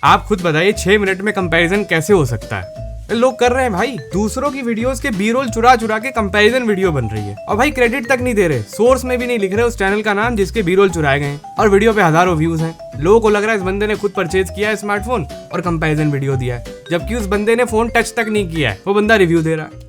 आप खुद बताइए 6 मिनट में कंपैरिजन कैसे हो सकता है। लोग कर रहे हैं भाई, दूसरों की वीडियोस के बी रोल चुरा चुरा के कंपैरिजन वीडियो बन रही है और भाई क्रेडिट तक नहीं दे रहे, सोर्स में भी नहीं लिख रहे उस चैनल का नाम जिसके बी रोल चुराए गए और वीडियो पे हजारों व्यूज हैं। लोगों को लग रहा है इस बंदे ने खुद परचेज किया है स्मार्टफोन और कंपैरिजन वीडियो दिया है, जबकि उस बंदे ने फोन टच तक नहीं किया है, वो बंदा रिव्यू दे रहा है।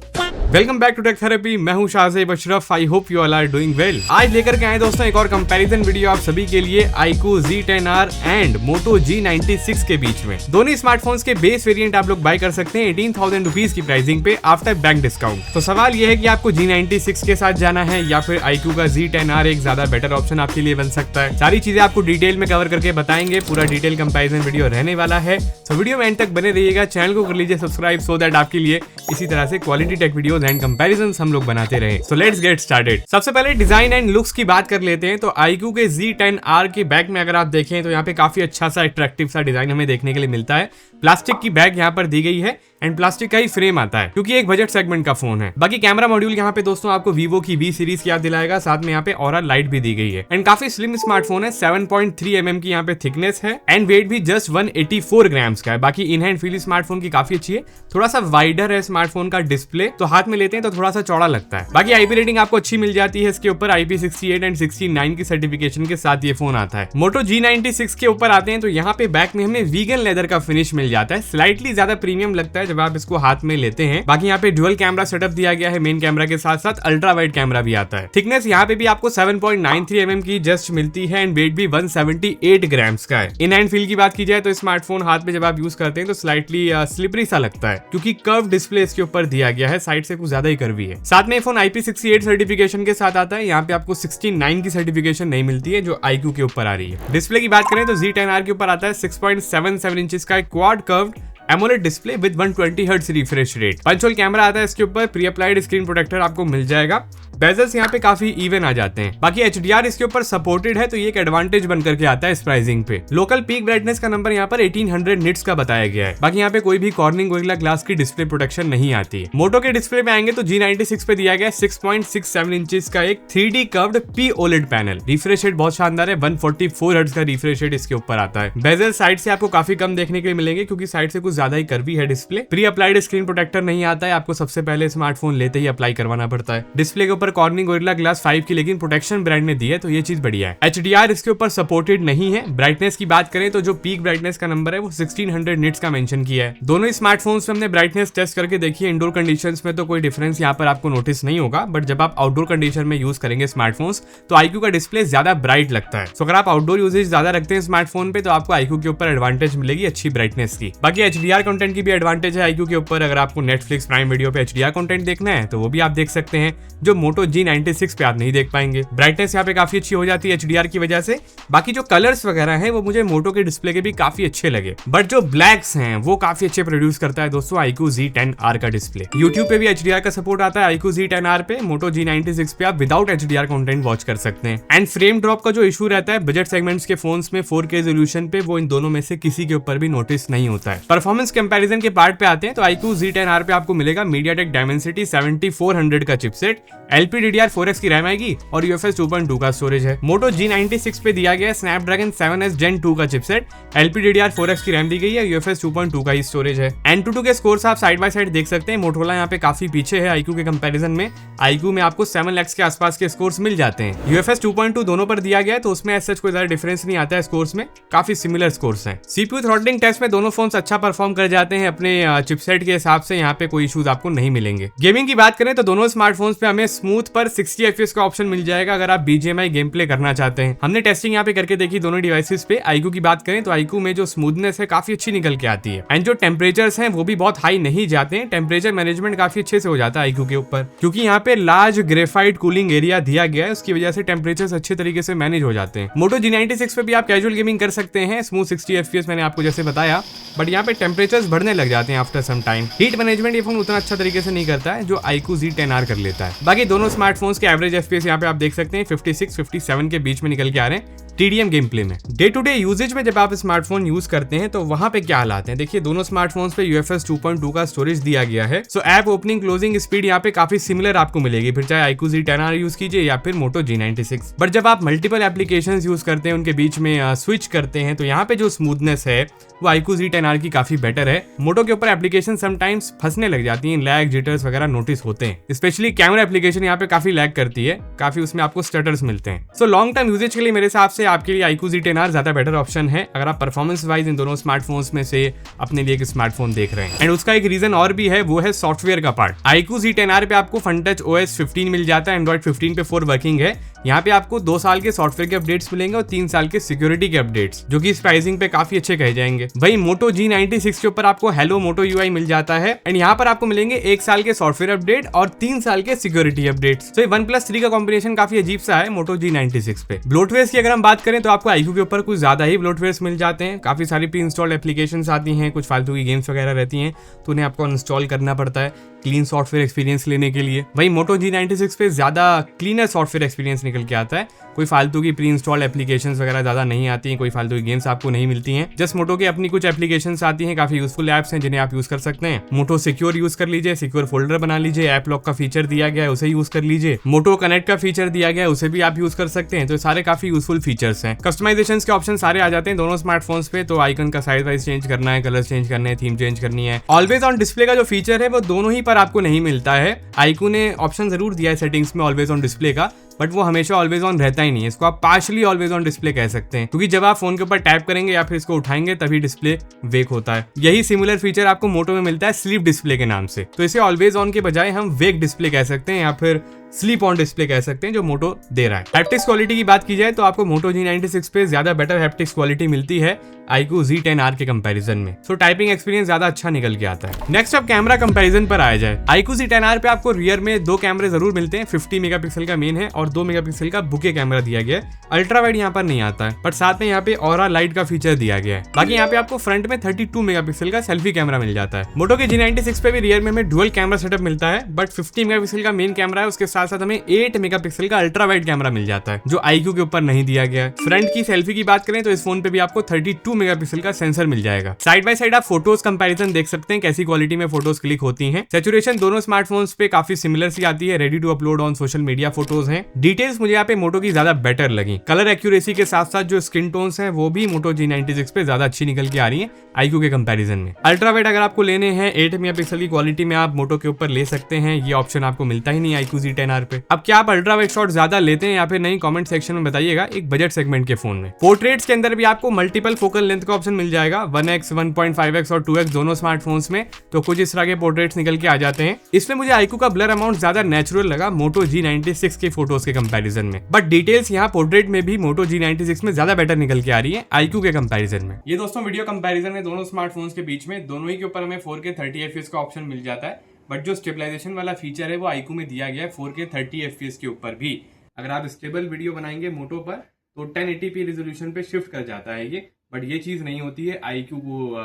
Welcome back to tech therapy, मैं हूं Shahzeb Ashraf. I hope you all are doing well. आज लेकर के आए दोस्तों एक और कंपैरिजन वीडियो आप सभी के लिए iQOO Z10R and Moto G96 के बीच में। दोनों स्मार्टफोन्स के बेस वेरिएंट आप लोग बाय कर सकते हैं 18,000 रुपीज की प्राइसिंग पे आफ्टर बैंक डिस्काउंट। तो सवाल यह है कि आपको G96 के साथ जाना है या फिर iQOO का Z10R एक ज्यादा बेटर ऑप्शन आपके लिए बन सकता है। सारी चीजें आपको डिटेल में कवर करके बताएंगे, पूरा डिटेल कंपैरिजन वीडियो रहने वाला है। तो वीडियो में एंड तक बने रहिएगा, चैनल को कर लीजिए सब्सक्राइब सो दैट आपके लिए इसी तरह से quality take videos and comparisons हम लोग बनाते रहे। So let's get started. सबसे पहले डिजाइन एंड लुक्स की बात कर लेते हैं। तो iQOO के Z10R के बैक में अगर आप देखें तो यहाँ पे काफी अच्छा सा अट्रैक्टिव सा डिजाइन हमें देखने के लिए मिलता है। प्लास्टिक की बैग यहाँ पर दी गई है एंड प्लास्टिक का ही फ्रेम आता है क्योंकि एक बजट सेगमेंट का फोन है। बाकी कैमरा मॉड्यूल यहाँ पे दोस्तों आपको वीवो की V सीरीज की याद दिलाएगा, साथ में यहाँ पे ऑरा लाइट भी दी गई है एंड काफी स्लिम स्मार्टफोन है। 7.3 mm की यहाँ पे थिकनेस है एंड वेट भी जस्ट 184 ग्राम्स का है। बाकी इन हैंड फील स्मार्टफोन की काफी अच्छी है, थोड़ा सा वाइडर है स्मार्टफोन का डिस्प्ले, तो हाथ में लेते हैं तो थोड़ा सा चौड़ा लगता है। बाकी IP रेटिंग आपको अच्छी मिल जाती है इसके ऊपर, IP68 एंड 69 की सर्टिफिकेशन के साथ ये फोन आता है। Moto G96 के ऊपर आते हैं तो यहाँ पे बैक में हमें वीगन लेदर का फिनिश मिल जाता है, स्लाइटली ज्यादा प्रीमियम लगता है जब आप इसको हाथ में लेते हैं। बाकी यहाँ पे डुअल कैमरा सेटअप दिया गया है, मेन कैमरा के साथ साथ अल्ट्रा वाइड कैमरा भी आता है। थिकनेस यहाँ पे भी आपको 7.93 mm की जस्ट मिलती है एंड वेट भी 178 ग्राम्स का है। इन हैंड फील की बात की जाए तो स्मार्टफोन हाथ में जब आप यूज करते हैं तो स्लाइटली स्लिपरी सा लगता है क्योंकि कर्व डिस्प्ले इसके ऊपर दिया गया है, साइड से कुछ ज्यादा ही कर्वी है। साथ में फोन IP68 सर्टिफिकेशन के साथ आता है, यहाँ पे आपको 69 की सर्टिफिकेशन नहीं मिलती है जो iQOO के ऊपर आ रही है। डिस्प्ले की बात करें तो Z10R के ऊपर आता है 6.77 इंचेस का quad curved AMOLED display with 120 hertz refresh rate. Punch hole camera आता है इसके ऊपर, प्री अप्लाइड स्क्रीन प्रोटेक्टर आपको मिल जाएगा। बेजल्स यहाँ पे काफी इवन आ जाते हैं। बाकी HDR इसके ऊपर सपोर्टेड है तो ये एक एडवांटेज बन करके आता है इस प्राइसिंग पे। लोकल पीक ब्राइटनेस का नंबर यहाँ पर 1800 निट्स का बताया गया है। बाकी यहाँ पे कोई भी कॉर्निंग गोरिल्ला ग्लास की डिस्प्ले प्रोटेक्शन नहीं आती है। मोटो के डिस्प्ले पे आएंगे तो G96 पे दिया गया 6.67 इंचेस का एक 3D curved P OLED panel. Refresh rate बहुत शानदार है, 144 हर्ट्ज का रिफ्रेश रेट इसके ऊपर आता है। बेजल साइड से आपको काफी कम देखने के लिए मिलेंगे क्योंकि साइड से कुछ ज्यादा ही कर्वी है display. Pre applied screen protector नहीं आता है, आपको सबसे पहले स्मार्टफोन लेते ही अप्लाई करवाना पड़ता है। डिस्प्ले के ऊपर कॉर्निंग गोरिल्ला ग्लास 5 की लेकिन प्रोटेक्शन ब्रांड ने दी है तो ये चीज बढ़िया है। HDR इसके ऊपर सपोर्टेड नहीं है। ब्राइटनेस की बात करें तो जो पीक ब्राइटनेस का नंबर है वो 1600 निट्स का मेंशन किया है। दोनों स्मार्टफोन्स में हमने ब्राइटनेस टेस्ट करके देखी है, इंडोर कंडीशंस में तो कोई डिफरेंस यहाँ पर आपको नोटिस नहीं होगा, बट जब आप आउटडोर कंडीशन में यूज करेंगे स्मार्टफोन्स तो iQOO का डिस्प्ले ज्यादा ब्राइट लगता है। तो अगर आप आउटडोर यूजेज ज्यादा रखते हैं स्मार्टफोन पे तो आपको iQOO के ऊपर एडवांटेज मिलेगी अच्छी ब्राइटनेस की। बाकी HDR कंटेंट की भी एडवांटेज है iQOO के ऊपर। अगर आपको नेटफ्लिक्स प्राइम वीडियो पे HDR कंटेंट देखना है तो वो भी आप देख सकते हैं, जो Moto G96 पे आप नहीं देख पाएंगे। ब्राइटनेस यहाँ पे काफी अच्छी हो जाती है HDR की वजह से। बाकी जो कलर्स वगैरह हैं वो मुझे मोटो के डिस्प्ले के भी काफी अच्छे लगे, बट जो ब्लैक्स हैं वो काफी अच्छे प्रोड्यूस करता है दोस्तों iQOO Z10R का डिस्प्ले। YouTube पे भी HDR का सपोर्ट आता है iQOO Z10R पे। Moto G96 पे आप विदाउट HDR कंटेंट वॉच कर सकते हैं। एंड फ्रेम ड्रॉप का जो इशू रहता है बजट सेगमेंट्स के फोन्स में 4K रेजोल्यूशन पे, वो इन दोनों में से किसी के ऊपर भी नोटिस नहीं होता है। परफॉर्मेंस कंपैरिजन के पार्ट पे आते हैं तो iQOO Z10R पे आपको मिलेगा MediaTek Dimensity 7400 का चिपसेट, LPDDR4X की रैम आएगी और UFS 2.2 का स्टोरेज है। Moto G96 पे दिया गया Snapdragon 7S Gen 2 का चिपसेट, LPDDR4X की रैम दी गई है, UFS 2.2 का ही स्टोरेज है। Antutu के स्कोर्स आप साइड बाय साइड देख सकते हैं। Motorola यहाँ पे काफी पीछे है iQOO के कंपैरिजन में। iQOO में आपको 7 lakhs के आसपास के स्कोर्स मिल जाते हैं। UFS 2.2 दोनों पर दिया गया है तो उसमें ऐसा कोई ज्यादा डिफरेंस नहीं आता है स्कोर्स में, काफी सिमिलर स्कोर्स हैं। CPU थ्रॉटलिंग टेस्ट में दोनों फोन्स अच्छा परफॉर्म कर जाते हैं अपने चिपसेट के हिसाब से, यहाँ पे कोई इश्यूज आपको नहीं मिलेंगे। गेमिंग की बात करें तो दोनों स्मार्टफोन्स पे हमें स्मूथ पर 60 FPS का ऑप्शन मिल जाएगा अगर आप BGMI गेम प्ले करना चाहते हैं। हमने टेस्टिंग यहाँ पे करके देखी दोनों डिवाइसेस पे। iQOO की बात करें तो iQOO में जो स्मूथनेस है काफी अच्छी निकल के आती है एंड जो टेम्परेचर्स हैं वो भी बहुत हाई नहीं जाते हैं। टेम्परेचर मैनेजमेंट काफी अच्छे से हो जाता है iQOO के ऊपर क्योंकि यहाँ पे लार्ज ग्रेफाइट कूलिंग एरिया दिया गया है, उसकी वजह से टेम्परेचर्स अच्छे तरीके से मैनेज हो जाते हैं। Moto G96 पे भी आप कैजुअल गेमिंग कर सकते हैं, स्मूथ 60 FPS मैंने आपको जैसे बताया, बट यहाँ पे टेम्परेचर्स बढ़ने लग जाते हैं after some time. Heat management ये फोन उतना अच्छा तरीके से नहीं करता है जो iQOO Z10R कर लेता है। बाकी दोनों स्मार्टफोन्स के एवरेज FPS यहाँ पे आप देख सकते हैं 56-57 के बीच में निकल के आ रहे हैं। टीडीएम गेम प्ले में। डे टू डे यूजेज में जब आप स्मार्टफोन यूज करते हैं तो वहां पे क्या हालात हैं, देखिए दोनों स्मार्टफोन्स पे UFS 2.2 का स्टोरेज दिया गया है। सो ऐप ओपनिंग क्लोजिंग स्पीड यहाँ पे काफी सिमिलर आपको मिलेगी, फिर चाहे iQOO Z10R यूज कीजिए या फिर Moto G96। बट जब आप मल्टीपल एप्लीकेशंस यूज करते हैं, उनके बीच में स्विच करते हैं, तो यहाँ पे जो स्मूथनेस है वो iQOO Z10R की काफी बेटर है। मोटो के ऊपर एप्लीकेशन समटाइम्स फंसने लग जाती हैं, लैग जिटर्स वगैरह नोटिस होते हैं। स्पेशली कैमरा एप्लीकेशन यहाँ पे काफी लैग करती है, काफी उसमें आपको स्टटर्स मिलते हैं। सो लॉन्ग टर्म यूजेज के लिए मेरे हिसाब से आपके लिए iQOO Z10R ज्यादा बेटर ऑप्शन है, अगर आप परफॉर्मेंस वाइज इन दोनों स्मार्टफोन्स में से अपने लिए एक स्मार्टफोन देख रहे हैं। एंड उसका एक रीजन और भी है, वो है सॉफ्टवेयर का पार्ट। iQOO Z10R पे आपको FunTouch OS 15 मिल जाता है, एंड्रॉइड 15 पे 4 वर्किंग है। यहाँ पे आपको 2 साल के सॉफ्टवेयर के अपडेट्स मिलेंगे और 3 साल के सिक्योरिटी के अपडेट्स, जो कि इस प्राइसिंग पे काफी अच्छे कहे जाएंगे। वही Moto G96 के ऊपर आपको Hello Moto UI मिल जाता है, एंड यहाँ पर आपको मिलेंगे 1 साल के सॉफ्टवेयर अपडेट और 3 साल के सिक्योरिटी अपडेट्स। तो OnePlus 3 का कॉम्बिनेशन काफी अजीब सा है Moto G96 पे। ब्लोटवेयर्स की अगर हम बात करें तो आपको iQOO के ऊपर कुछ ज्यादा ही ब्लोटवेयर्स मिल जाते हैं, काफी सारी प्री इंस्टॉल्ड एप्लीकेशंस आती हैं, कुछ फालतू की गेम्स वगैरह रहती हैं, तो उन्हें आपको इंस्टॉल करना पड़ता है क्लीन सॉफ्टवेयर एक्सपीरियंस लेने के लिए। वही Moto G96 पे ज्यादा क्लीनर सॉफ्टवेयर एक्सपीरियंस निकल के आता है, कोई फालतू की प्री इंस्टॉल्ड एप्लीकेशंस वगैरह ज्यादा नहीं आती हैं, कोई फालतू की गेम्स आपको नहीं मिलती हैं। जस्ट Moto की अपनी कुछ एप्लीकेशंस आती हैं, काफी यूजफुल एप्स हैं जिन्हें आप यूज कर सकते हैं। Moto सिक्योर यूज कर लीजिए, सिक्योर फोल्डर बना लीजिए, ऐप लॉक का फीचर दिया गया है उसे यूज कर लीजिए, Moto कनेक्ट का फीचर दिया गया है उसे भी आप यूज कर सकते हैं। तो सारे काफी यूजफुल फीचर्स हैं। कस्टमाइजेशन के ऑप्शन सारे आ जाते हैं दोनों स्मार्टफोन्स पे, तो आइकन का साइज वाइज चेंज करना है, कलर चेंज करने हैं, थीम चेंज करनी है। ऑलवेज ऑन डिस्प्ले का जो फीचर है वो दोनों ही पर आपको नहीं मिलता है। iQOO ने ऑप्शन जरूर दिया है सेटिंग्स में ऑलवेज ऑन डिस्प्ले का, बट वो हमेशा ऑलवेज ऑन रहता ही नहीं है। इसको आप पार्शली ऑलवेज ऑन डिस्प्ले कह सकते हैं, क्योंकि जब आप फोन के ऊपर टैप करेंगे या फिर इसको उठाएंगे तभी डिस्प्ले वेक होता है। यही सिमिलर फीचर आपको मोटो में मिलता है स्लीप डिस्प्ले के नाम से। तो इसे ऑलवेज ऑन के बजाय हम वेक डिस्प्ले कह सकते हैं या फिर स्लीप ऑन डिस्प्ले कह सकते हैं, जो मोटो दे रहा है। हैप्टिक्स क्वालिटी की बात की जाए तो आपको Moto G96 पे ज्यादा बेटर हैप्टिक्स क्वालिटी मिलती है iQOO Z10R के कंपैरिजन में। सो टाइपिंग एक्सपीरियंस ज्यादा अच्छा निकल के आता है। नेक्स्ट अब कैमरा कंपैरिजन पर आया जाए, iQOO Z10R पे आपको रियर में 2 कैमरे जरूर मिलते हैं। 50 मेगापिक्सल का मेन है और 2 मेगापिक्सल का बुके कैमरा दिया गया है। अल्ट्रा वाइड यहाँ पर नहीं आता है, बट साथ में यहाँ पे ऑरा लाइट का फीचर दिया गया है। बाकी यहाँ पे आपको फ्रंट में 32 मेगापिक्सल का सेल्फी कैमरा मिल जाता है। Moto के G96 पे भी रियर में हमें डुअल कैमरा सेटअप मिलता है, बट 50 मेगापिक्सल का मेन कैमरा है, उसके साथ साथ हमें 8 मेगापिक्सल का अल्ट्रा वाइड कैमरा मिल जाता है, जो iQOO के ऊपर नहीं दिया गया है। फ्रंट की सेल्फी की बात करें तो इस फोन पे भी आपको 32 मेगापिक्सल का सेंसर मिल जाएगा। साइड बाय साइड आप फोटोज कंपैरिजन देख सकते हैं, कैसी क्वालिटी में फोटोज क्लिक होती हैं। सैचुरेशन दोनों स्मार्टफोन्स पे काफी सिमिलर सी आती है, ready to upload on social media photos हैं। डिटेल्स मुझे यहाँ पे Moto की ज्यादा बेटर लगी। कलर एक्यूरेसी के साथ साथ जो स्किन टोन्स हैं वो भी Moto G96 पे ज्यादा अच्छी निकल के आ रही है iQOO के कंपैरिजन में। अल्ट्रा वाइड अगर आपको लेने हैं 8 मेगापिक्सल की क्वालिटी में आप Moto के ऊपर ले सकते हैं, ये ऑप्शन आपको मिलता ही नहीं iQOO Z10R पे। अब क्या आप अल्ट्रा वाइड शॉट ज्यादा लेते हैं या फिर नहीं, कमेंट सेक्शन में बताइएगा एक बजट सेगमेंट के फोन में। पोर्ट्रेट्स के अंदर भी आपको मल्टीपल फोकल लेंथ का ऑप्शन मिल जाएगा, 1x 1.5x और 2x दोनों स्मार्टफोन्स में। तो कुछ इस तरह के पोर्ट्रेट्स निकल के आ जाते हैं। इसमें मुझे iQOO का ब्लर अमाउंट ज्यादा नेचुरल लगा Moto G96 के फोटोज के कंपैरिजन में, बट डिटेल्स यहाँ पोर्ट्रेट में भी Moto G96 में ज्यादा बेटर निकल के आ रही है iQOO के कंपैरिजन में। ये दोस्तों वीडियो कंपैरिजन में दोनों स्मार्टफोन्स के बीच में दोनों ही के ऊपर हमें 4K 30 FPS का ऑप्शन मिल जाता है, बट जो स्टेबलाइजेशन वाला फीचर है वो iQOO में दिया गया है 4K 30 FPS के ऊपर भी। अगर आप स्टेबल वीडियो बनाएंगे मोटो पर तो 1080p रेजोल्यूशन पे शिफ्ट कर जाता है ये, बट ये चीज नहीं होती है iQOO को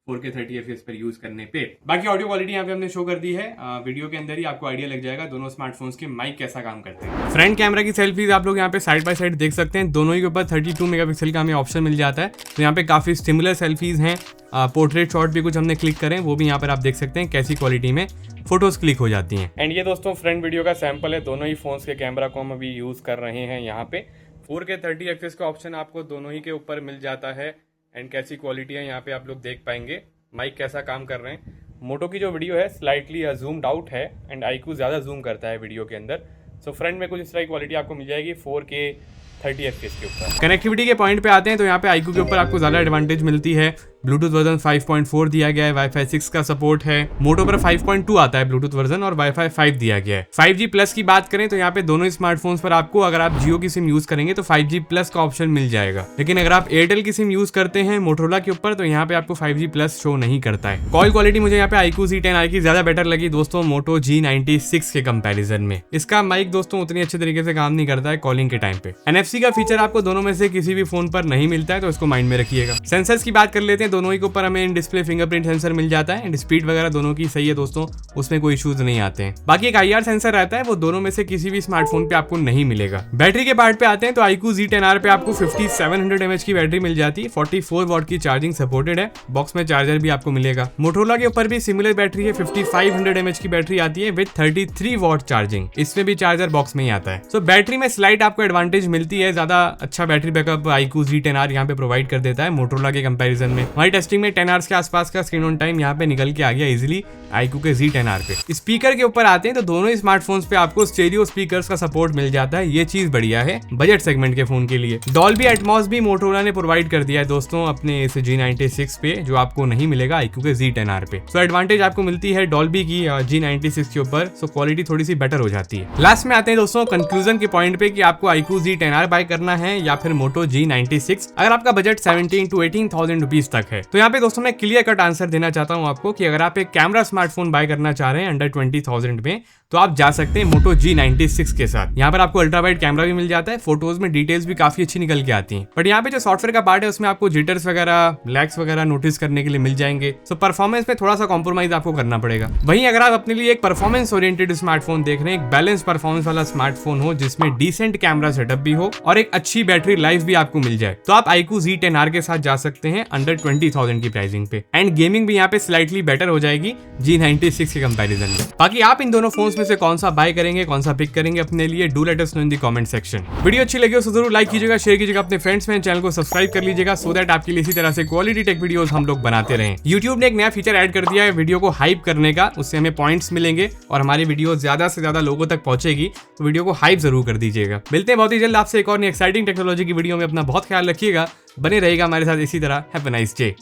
4K 30 FPS पर यूज करने पे। बाकी ऑडियो क्वालिटी यहाँ पे हमने शो कर दी है, वीडियो के अंदर ही आपको आइडिया लग जाएगा दोनों स्मार्टफोन्स के माइक कैसा काम करते हैं। फ्रंट कैमरा की सेल्फीज आप लोग यहाँ पे साइड बाय साइड देख सकते हैं, दोनों ही के ऊपर 32 मेगापिक्सल का हमें ऑप्शन मिल जाता है। तो यहाँ पे काफी सिमिलर सेल्फीज हैं। पोर्ट्रेट शॉट भी कुछ हमने क्लिक करें वो भी यहाँ पर आप देख सकते हैं कैसी क्वालिटी में फोटोज क्लिक हो जाती हैं। एंड ये दोस्तों फ्रंट वीडियो का सैंपल है, दोनों ही फोन्स के कैमरा को हम अभी यूज कर रहे हैं। यहाँ पे 4K 30 FPS का ऑप्शन आपको दोनों ही के ऊपर मिल जाता है। एंड कैसी क्वालिटी है यहाँ पे आप लोग देख पाएंगे, माइक कैसा काम कर रहे हैं। मोटो की जो वीडियो है स्लाइटली जूम्ड आउट है एंड iQOO ज़्यादा जूम करता है वीडियो के अंदर। सो फ्रंट में कुछ इस तरह की क्वालिटी आपको मिल जाएगी 4K 30 FPS के ऊपर। कनेक्टिविटी के पॉइंट पे आते हैं तो यहाँ पे iQOO के ऊपर आपको ज़्यादा एडवांटेज मिलती है। ब्लूटूथ वर्जन 5.4 दिया गया है, वाईफाई 6 का सपोर्ट है। मोटो पर 5.2 आता है ब्लूटूथ वर्जन और वाईफाई 5 दिया गया है। 5G प्लस की बात करें तो यहाँ पे दोनों स्मार्टफोन्स पर आपको अगर आप जियो की सिम यूज करेंगे तो 5G प्लस का ऑप्शन मिल जाएगा, लेकिन अगर आप एयरटेल की सिम यूज करते हैं मोटोरोला के ऊपर तो यहाँ पे आपको 5G प्लस शो नहीं करता है। कॉल क्वालिटी मुझे यहाँ पे iQOO Z10R की ज्यादा बेटर लगी दोस्तों Moto G96 के कंपेरिजन में। इसका माइक दोस्तों उतनी अच्छे तरीके से काम नहीं करता है कॉलिंग के टाइम पे। NFC का फीचर आपको दोनों में से किसी भी फोन पर नहीं मिलता है, तो इसको माइंड में रखिएगा। सेंसर्स की बात कर लेते हैं हैं दोनों ही के ऊपर हमें इन डिस्प्ले फिंगरप्रिंट सेंसर मिल जाता है एंड स्पीड वगैरह दोनों की सही है दोस्तों, उसमें कोई इश्यूज नहीं आते हैं। बाकी एक IR सेंसर रहता है, वो दोनों में से किसी भी स्मार्टफोन पे आपको नहीं मिलेगा। बैटरी के पार्ट पे आते हैं तो iQOO Z10R पे आपको 5700 mAh की बैटरी मिल जाती है, 44 वॉट की चार्जिंग सपोर्टेड है, बॉक्स में चार्जर भी आपको मिलेगा। मोटोरोला के ऊपर भी सिमिलर बैटरी है, 5500 mAh की बैटरी आती है विद 33 वॉट चार्जिंग, इसमें भी चार्जर बॉक्स में ही आता है। सो बैटरी में स्लाइट आपको एडवांटेज मिलती है, ज्यादा अच्छा बैटरी बैकअप iQOO Z10R यहाँ पे प्रोवाइड कर देता है मोटोरोला के कंपैरिजन में। हमारी टेस्टिंग में 10 आवर्स के आसपास का स्क्रीन ऑन टाइम यहाँ पे निकल के आ गया इजीली iQOO के Z10R पे। स्पीकर के ऊपर आते हैं तो दोनों ही स्मार्टफोन्स पे आपको स्टेरियो स्पीकर्स का सपोर्ट मिल जाता है, ये चीज बढ़िया है बजट सेगमेंट के फोन के लिए। डॉल्बी एटमॉस भी मोटोरोला ने प्रोवाइड कर दिया है दोस्तों अपने इस G96 पे, जो आपको नहीं मिलेगा iQOO के Z10R पे। सो एडवांटेज आपको मिलती है डॉल्बी की G96 के ऊपर, सो क्वालिटी थोड़ी सी बेटर हो जाती है। लास्ट में आते हैं दोस्तों कंक्लूजन के पॉइंट पे कि आपको iQOO Z10R बाय करना है या फिर मोटो G96, अगर आपका बजट 17 to 18,000 रुपीज तक है। तो यहाँ पे दोस्तों मैं क्लियर कट आंसर देना चाहता हूँ आपको कि अगर आप एक कैमरा स्मार्टफोन बाय करना चाह रहे हैं अंडर 20,000 में, तो आप जा सकते हैं मोटो G96 के साथ। यहाँ पर आपको अल्ट्रा वाइड कैमरा भी मिल जाता है, फोटोज में डिटेल्स भी काफी अच्छी निकल के आती हैं। बट यहाँ पे जो सॉफ्टवेयर का पार्ट है उसमें आपको जिटर्स वगैरह, लैग्स वगैरह नोटिस करने के लिए मिल जाएंगे। सो परफॉर्मेंस में थोड़ा सा कॉम्प्रोमाइज आपको करना पड़ेगा। वहीं अगर आप अपने लिए एक परफॉर्मेंस ओरिएंटेड स्मार्टफोन देख रहे हैं, एक बैलेंस परफॉर्मेंस वाला स्मार्टफोन हो जिसमें डिसेंट कैमरा सेटअप भी हो और एक अच्छी बैटरी लाइफ भी आपको मिल जाए, तो आप iQOO Z10R के साथ जा सकते हैं अंडर 20,000 की प्राइसिंग पे। एंड गेमिंग भी यहाँ पे स्लाइटली बेटर हो जाएगी G96 के कंपैरिजन में। बाकी आप इन दोनों फोन्स में से कौन सा बाय करेंगे, कौन सा पिक करेंगे अपने लिए, do let us know in the comment section. Video अच्छी लगी हो तो जरूर लाइक कीजिएगा, शेयर कीजिएगा अपने फ्रेंड्स में, चैनल को सब्सक्राइब कर लीजिएगा सो दैट आपके लिए इसी तरह से क्वालिटी टेक वीडियोस हम लोग बनाते रहें। YouTube ने एक नया फीचर ऐड कर दिया है वीडियो को हाइप करने का, उससे हमें पॉइंट्स मिलेंगे और हमारी वीडियो ज्यादा से ज्यादा लोगों तक पहुंचेगी, तो वीडियो को हाइप जरूर कर दीजिएगा। मिलते हैं बहुत ही जल्द आपसे एक और एक्साइटिंग टेक्नोलॉजी की वीडियो में। अपना बहुत ख्याल रखिएगा, बने रहेगा हमारे साथ इसी तरह। Have a nice day.